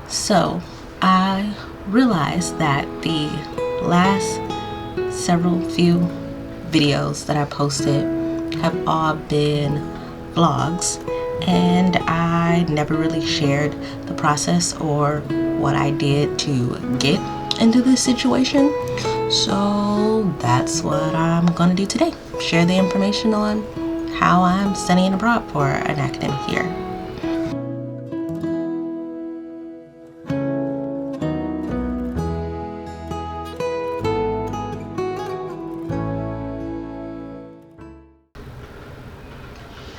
So I realized that the last few videos that I posted have all been vlogs, and I never really shared the process or what I did to get into this situation. So that's what I'm gonna do today. Share the information on how I'm studying abroad for an academic year.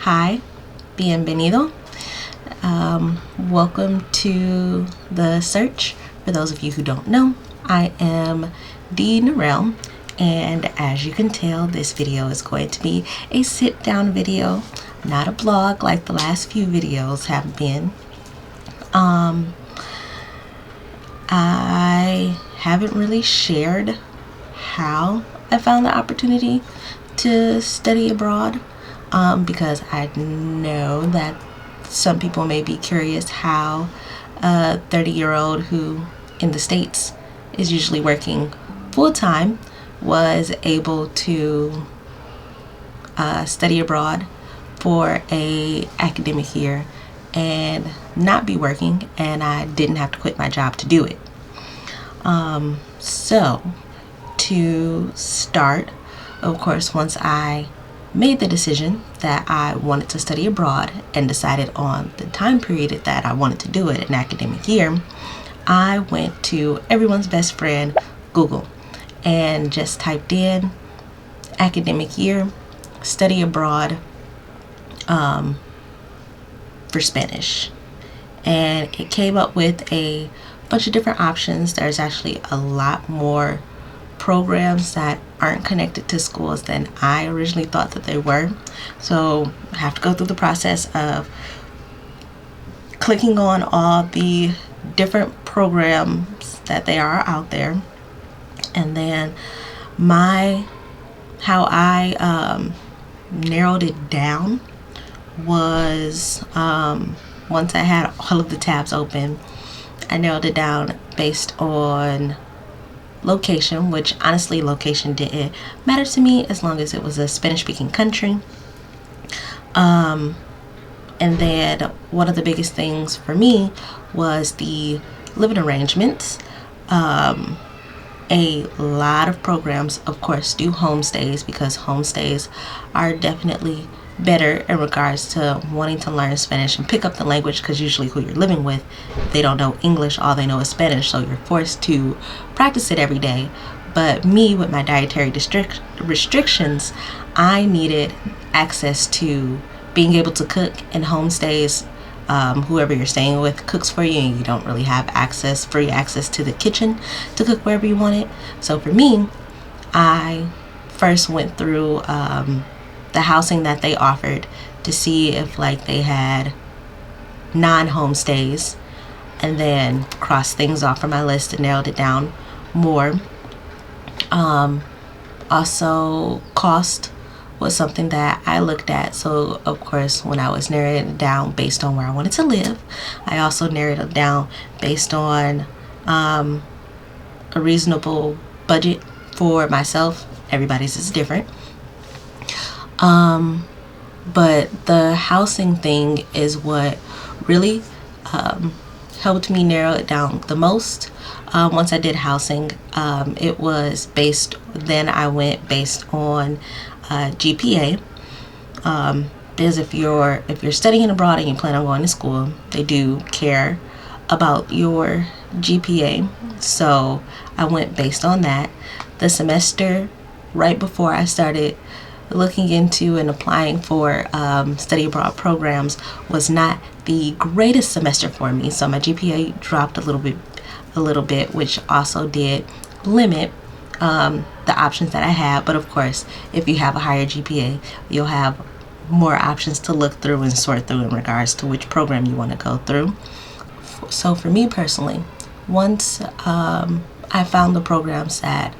Hi, bienvenido. Welcome to The Search. For those of you who don't know, I am Dee Narell, and as you can tell, this video is going to be a sit-down video, not a blog like the last few videos have been. I haven't really shared how I found the opportunity to study abroad, because I know that some people may be curious how a 30-year-old who in the States is usually working full-time was able to study abroad for a academic year and not be working, and I didn't have to quit my job to do it. So to start, of course, once I made the decision that I wanted to study abroad and decided on the time period that I wanted to do it, an academic year, I went to everyone's best friend, Google, and just typed in academic year, study abroad for Spanish. And it came up with a bunch of different options. There's actually a lot more programs that aren't connected to schools than I originally thought that they were. So I have to go through the process of clicking on all the different programs that they are out there, and then how I narrowed it down was, once I had all of the tabs open, I narrowed it down based on location, which honestly location didn't matter to me as long as it was a Spanish speaking country. And then one of the biggest things for me was the living arrangements. A lot of programs, of course, do homestays, because homestays are definitely better in regards to wanting to learn Spanish and pick up the language, because usually who you're living with, they don't know English, all they know is Spanish, so you're forced to practice it every day. But me, with my dietary restrictions, I needed access to being able to cook in homestays. Whoever you're staying with cooks for you, and you don't really have free access to the kitchen to cook wherever you want it. So for me, I first went through the housing that they offered to see if they had non-homestays, and then crossed things off from my list and narrowed it down more. Also, cost was something that I looked at. So of course, when I was narrowing it down based on where I wanted to live, I also narrowed it down based on a reasonable budget for myself. Everybody's is different. But the housing thing is what really helped me narrow it down the most. Once I did housing, it was then I went based on GPA, because if you're studying abroad and you plan on going to school, they do care about your GPA. So I went based on that. The semester right before I started looking into and applying for study abroad programs was not the greatest semester for me, so my GPA dropped a little bit, which also did limit the options that I have. But of course, if you have a higher GPA, you'll have more options to look through and sort through in regards to which program you want to go through. So for me personally, once I found the programs that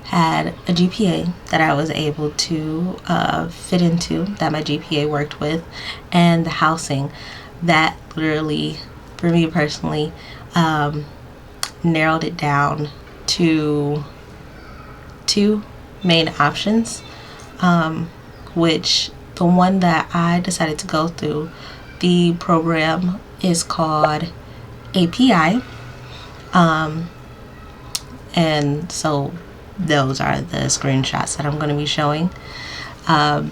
had a GPA that I was able to fit into, that my GPA worked with, and the housing, that literally for me personally, narrowed it down to two main options, which the one that I decided to go through, the program is called API, and so those are the screenshots that I'm going to be showing. The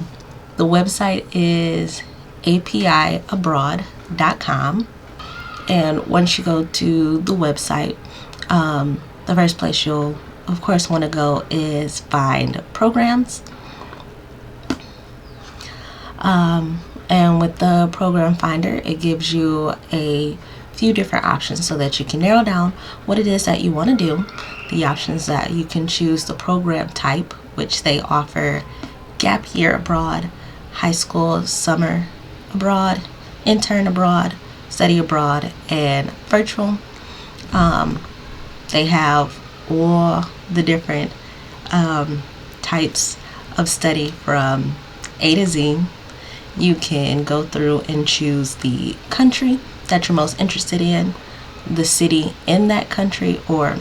website is apiabroad.com, and once you go to the website, the first place you'll of course want to go is find programs. And with the program finder, it gives you a few different options so that you can narrow down what it is that you want to do. The options that you can choose: the program type, which they offer gap year abroad, high school summer abroad, intern abroad, study abroad, and virtual. They have all the different types of study from A to Z. You can go through and choose the country that you're most interested in, the city in that country, or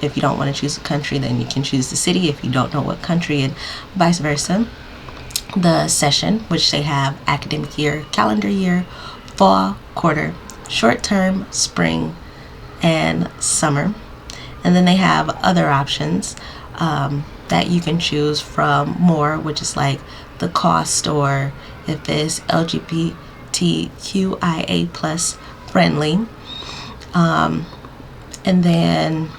if you don't want to choose a country, then you can choose the city if you don't know what country, and vice versa. The session, which they have academic year, calendar year, fall, quarter, short term, spring, and summer. And then they have other options that you can choose from more, which is like the cost, or if it's LGBTQIA plus friendly. And then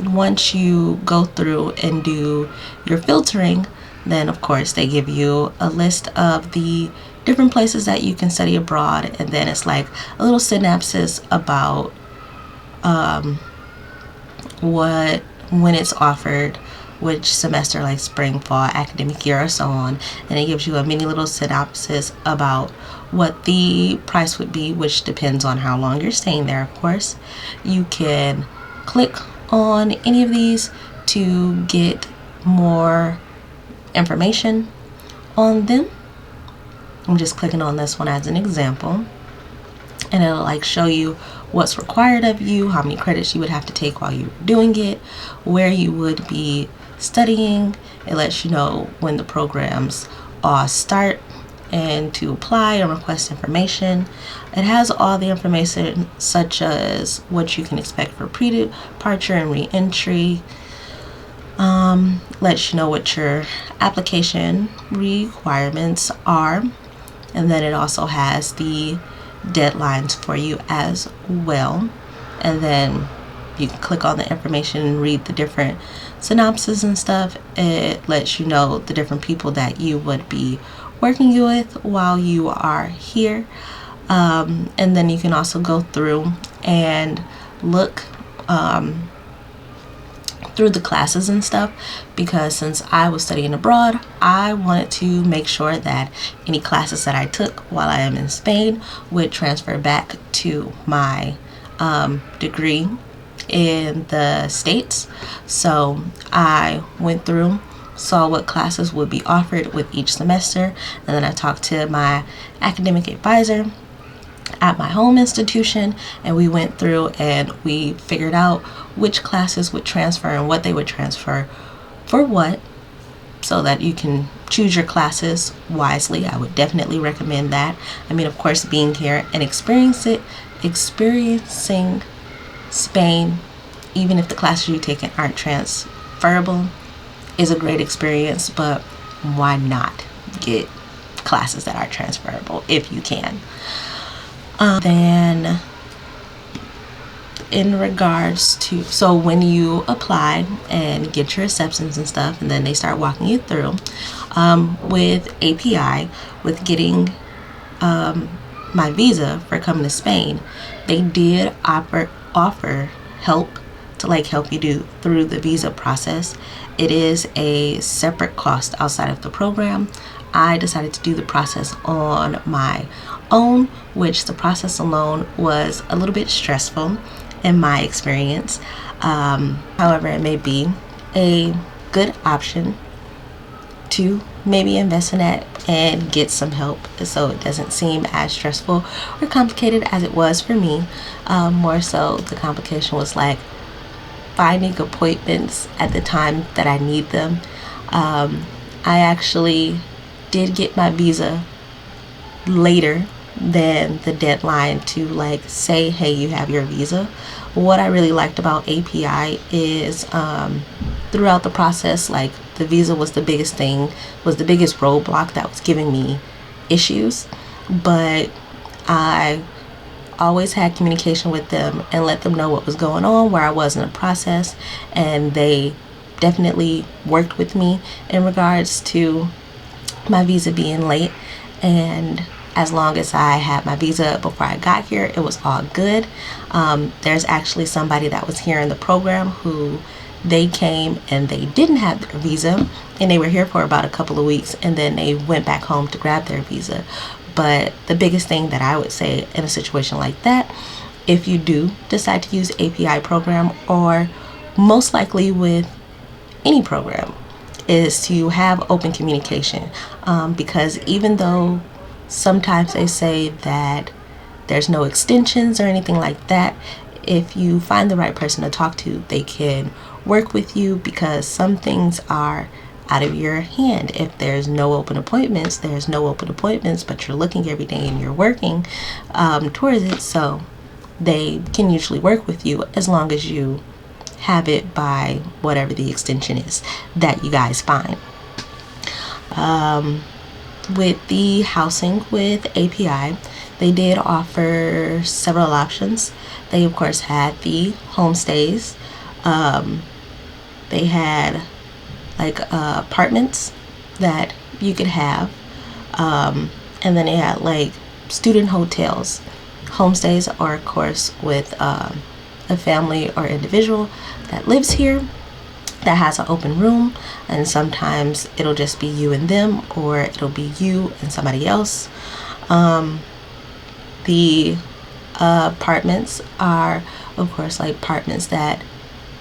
once you go through and do your filtering, then of course they give you a list of the different places that you can study abroad, and then it's like a little synopsis about when it's offered, which semester, like spring, fall, academic year, or so on. And it gives you a mini little synopsis about what the price would be, which depends on how long you're staying there, of course. You can click on any of these to get more information on them. I'm just clicking on this one as an example, and it'll like show you what's required of you, how many credits you would have to take while you're doing it, where you would be studying. It lets you know when the programs start and to apply and request information. It has all the information such as what you can expect for pre-departure and re-entry. Lets you know what your application requirements are, and then it also has the deadlines for you as well. And then you can click on the information and read the different synopses and stuff. It lets you know the different people that you would be working with while you are here. And then you can also go through and look through the classes and stuff, because since I was studying abroad, I wanted to make sure that any classes that I took while I am in Spain would transfer back to my degree in the States. So I went through, saw what classes would be offered with each semester, and then I talked to my academic advisor at my home institution, and we went through and we figured out which classes would transfer and what they would transfer for what, so that you can choose your classes wisely. I would definitely recommend that. I mean, of course, being here and experiencing Spain, even if the classes you take aren't transferable, is a great experience. But why not get classes that are transferable if you can? Then in regards to, so when you apply and get your acceptance and stuff, and then they start walking you through with API, with getting my visa for coming to Spain, they did offer help to like help you do through the visa process. It is a separate cost outside of the program. I decided to do the process on my own, which the process alone was a little bit stressful in my experience. However, it may be a good option to maybe invest in that and get some help so it doesn't seem as stressful or complicated as it was for me. More so, the complication was like finding appointments at the time that I need them. I actually did get my visa later than the deadline to like say, hey, you have your visa. What I really liked about API is throughout the process, like the visa was the biggest thing, was the biggest roadblock that was giving me issues, but I always had communication with them and let them know what was going on, where I was in the process, and they definitely worked with me in regards to my visa being late. And as long as I had my visa before I got here, it was all good. There's actually somebody that was here in the program who they came and they didn't have their visa, and they were here for about a couple of weeks, and then they went back home to grab their visa. But the biggest thing that I would say in a situation like that, if you do decide to use API program, or most likely with any program, is to have open communication, because even though sometimes they say that there's no extensions or anything like that, if you find the right person to talk to, they can work with you, because some things are out of your hand. If there's no open appointments, there's no open appointments, but you're looking every day and you're working towards it. So they can usually work with you as long as you have it by whatever the extension is that you guys find. With the housing with API, they did offer several options. They of course had the homestays. They had like apartments that you could have, and then they had like student hotels. Homestays are of course with a family or individual that lives here, that has an open room, and sometimes it'll just be you and them, or it'll be you and somebody else. The apartments are of course like apartments that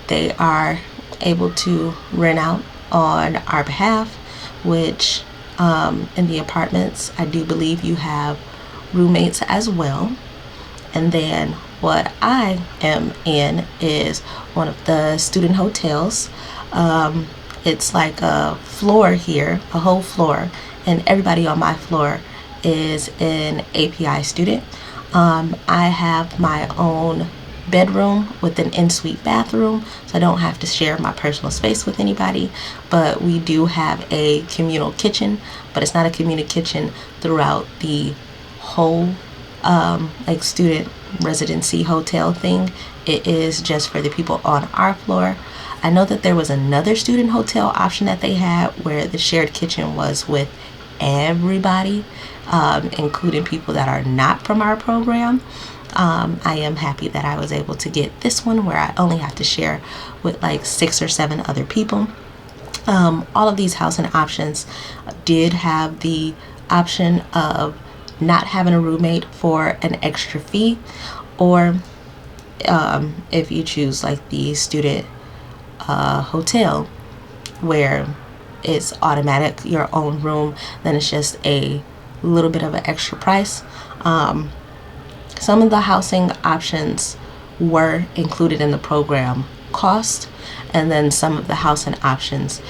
they are able to rent out on our behalf, which in the apartments I do believe you have roommates as well. And then what I am in is one of the student hotels. It's like a floor here, a whole floor, and everybody on my floor is an API student. I have my own bedroom with an en-suite bathroom, so I don't have to share my personal space with anybody. But we do have a communal kitchen, but it's not a communal kitchen throughout the whole like student residency hotel thing. It is just for the people on our floor. I know that there was another student hotel option that they had where the shared kitchen was with everybody, including people that are not from our program. I am happy that I was able to get this one where I only have to share with like 6 or 7 other people. All of these housing options did have the option of not having a roommate for an extra fee, or if you choose like the student hotel where it's automatic your own room, then it's just a little bit of an extra price. Some of the housing options were included in the program cost, and then some of the housing options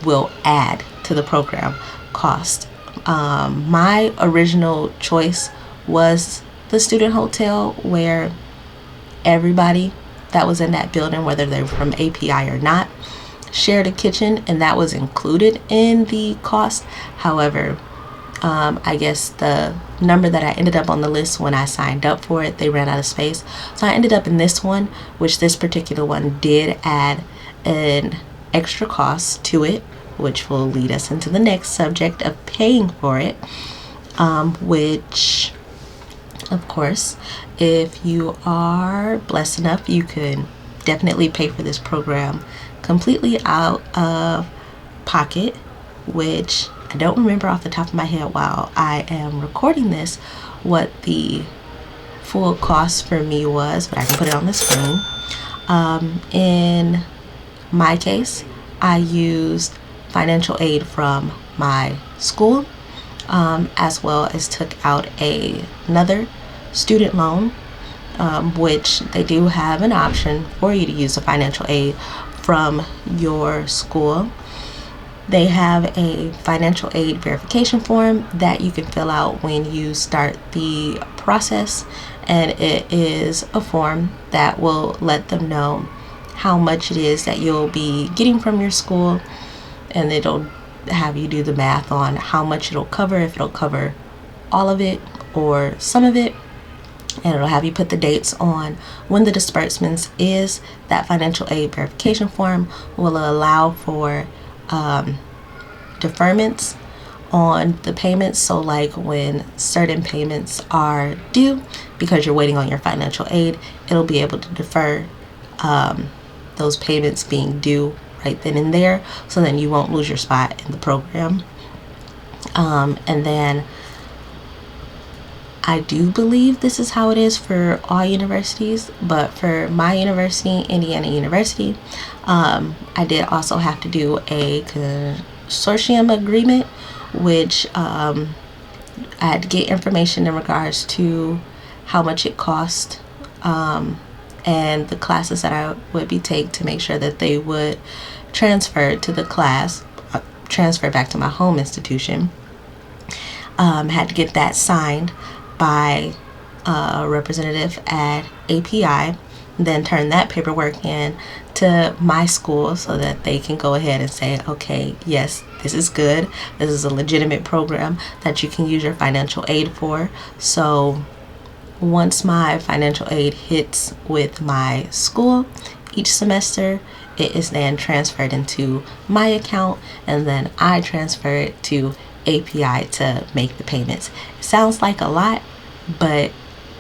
will add to the program cost. My original choice was the student hotel, where everybody that was in that building, whether they were from API or not, shared a kitchen, and that was included in the cost. However, I guess the number that I ended up on the list when I signed up for it, they ran out of space. So I ended up in this one, which this particular one did add an extra cost to it, which will lead us into the next subject of paying for it, which of course, if you are blessed enough, you could definitely pay for this program completely out of pocket, which I don't remember off the top of my head while I am recording this what the full cost for me was, but I can put it on the screen. In my case, I used financial aid from my school, as well as took out another student loan, which they do have an option for you to use the financial aid from your school. They have a financial aid verification form that you can fill out when you start the process, and it is a form that will let them know how much it is that you'll be getting from your school, and it'll have you do the math on how much it'll cover, if it'll cover all of it or some of it, and it'll have you put the dates on when the disbursements is. That financial aid verification form will allow for deferments on the payments. So like when certain payments are due because you're waiting on your financial aid, it'll be able to defer those payments being due right then and there, so then you won't lose your spot in the program. And then I do believe this is how it is for all universities, but for my university, Indiana University, I did also have to do a consortium agreement, which I had to get information in regards to how much it cost, and the classes that I would be taking to make sure that they would transfer to the class, transfer back to my home institution. Had to get that signed by a representative at API, then turn that paperwork in to my school so that they can go ahead and say, okay, yes, this is good. This is a legitimate program that you can use your financial aid for. So once my financial aid hits with my school each semester, it is then transferred into my account, and then I transfer it to API to make the payments. It sounds like a lot, but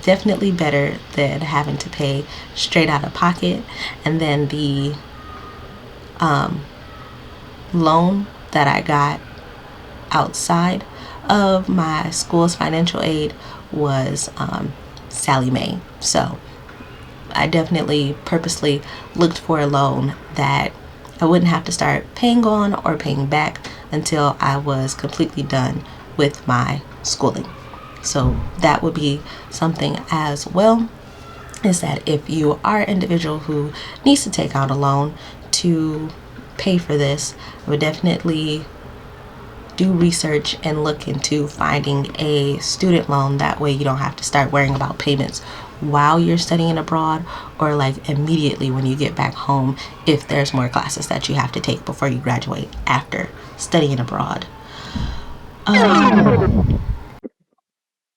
definitely better than having to pay straight out of pocket. And then the loan that I got outside of my school's financial aid was Sallie Mae. So I definitely purposely looked for a loan that I wouldn't have to start paying on or paying back until I was completely done with my schooling. So that would be something as well, is that if you are an individual who needs to take out a loan to pay for this, I would definitely do research and look into finding a student loan. That way you don't have to start worrying about payments while you're studying abroad, or like immediately when you get back home, if there's more classes that you have to take before you graduate after studying abroad.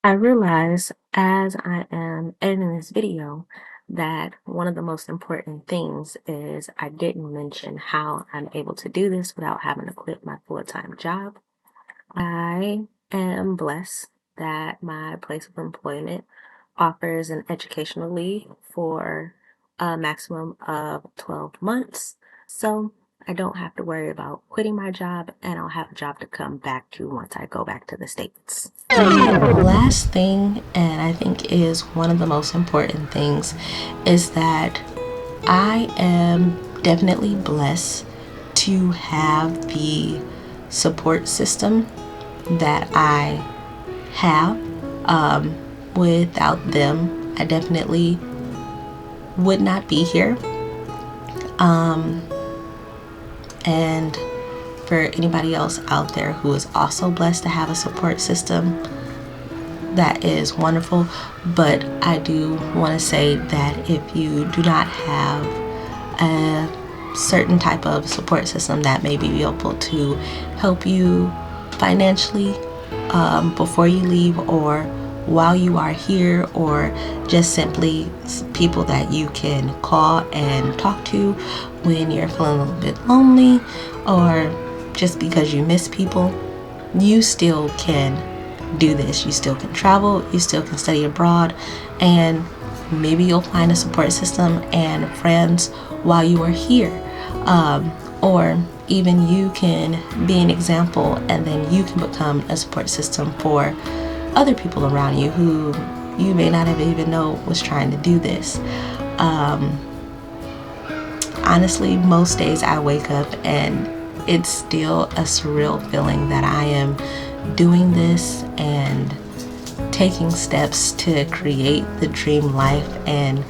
I realize as I am editing this video that one of the most important things is I didn't mention how I'm able to do this without having to quit my full-time job. I am blessed that my place of employment offers an educational leave for a maximum of 12 months. So I don't have to worry about quitting my job, and I'll have a job to come back to once I go back to the States. Last thing, and I think is one of the most important things, is that I am definitely blessed to have the support system that I have. Without them, I definitely would not be here. And for anybody else out there who is also blessed to have a support system, that is wonderful. But I do want to say that if you do not have a certain type of support system that may be able to help you financially before you leave, or while you are here, or just simply people that you can call and talk to when you're feeling a little bit lonely, or just because you miss people, you still can do this. You still can travel, you still can study abroad, and maybe you'll find a support system and friends while you are here. Or even you can be an example, and then you can become a support system for other people around you who you may not have even know was trying to do this. Honestly, most days I wake up and it's still a surreal feeling that I am doing this and taking steps to create the dream life and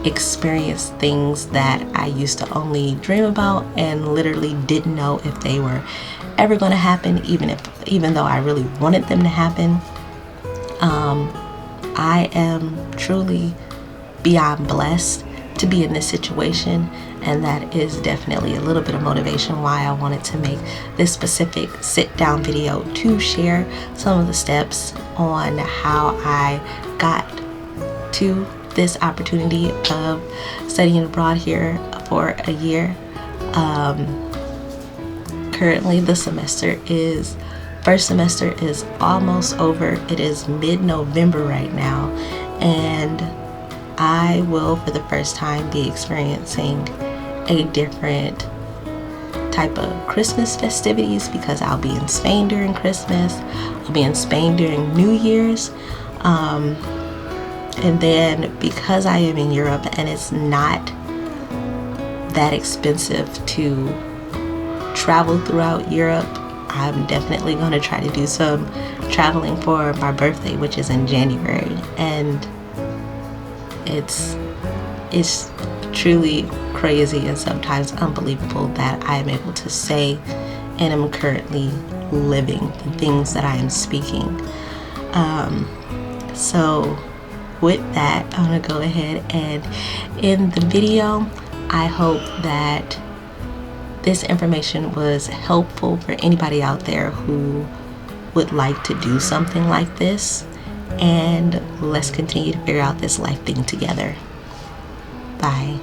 experience things that I used to only dream about and literally didn't know if they were ever going to happen, even though I really wanted them to happen. I am truly beyond blessed to be in this situation, and that is definitely a little bit of motivation why I wanted to make this specific sit down video to share some of the steps on how I got to this opportunity of studying abroad here for a year. Currently the first semester is almost over. It is mid-November right now, and I will for the first time be experiencing a different type of Christmas festivities because I'll be in Spain during Christmas, I'll be in Spain during New Year's, and then because I am in Europe and it's not that expensive to travel throughout Europe, I'm definitely going to try to do some traveling for my birthday, which is in January. And it's truly crazy and sometimes unbelievable that I am able to say and am currently living the things that I am speaking. So with that, I'm going to go ahead and end the video. I hope that this information was helpful for anybody out there who would like to do something like this, and let's continue to figure out this life thing together. Bye.